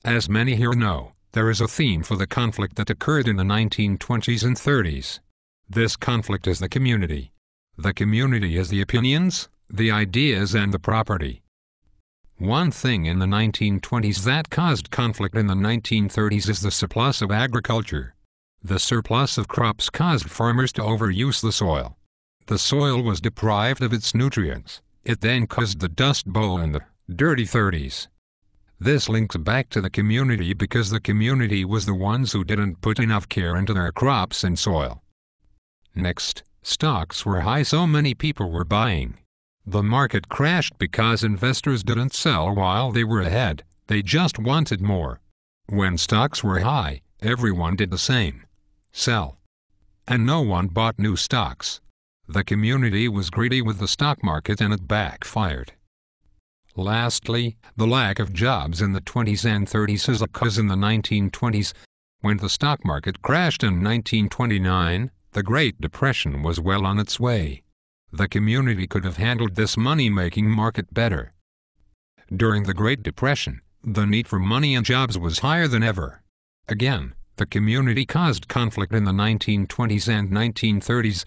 As many here know, there is a theme for the conflict that occurred in the 1920s and 30s. This conflict is the community. The community is the opinions, the ideas and the property. One thing in the 1920s that caused conflict in the 1930s is the surplus of agriculture. The surplus of crops caused farmers to overuse the soil. The soil was deprived of its nutrients. It then caused the Dust Bowl in the dirty 30s. This links back to the community because the community was the ones who didn't put enough care into their crops and soil. Next, stocks were high, so many people were buying. The market crashed because investors didn't sell while they were ahead, they just wanted more. When stocks were high, everyone did the same. Sell. And no one bought new stocks. The community was greedy with the stock market and it backfired. Lastly, the lack of jobs in the 20s and 30s is a cause in the 1920s. When the stock market crashed in 1929, the Great Depression was well on its way. The community could have handled this money-making market better. During the Great Depression, the need for money and jobs was higher than ever. Again, the community caused conflict in the 1920s and 1930s.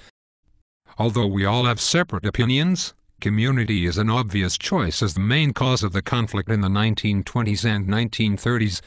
Although we all have separate opinions, community is an obvious choice as the main cause of the conflict in the 1920s and 1930s.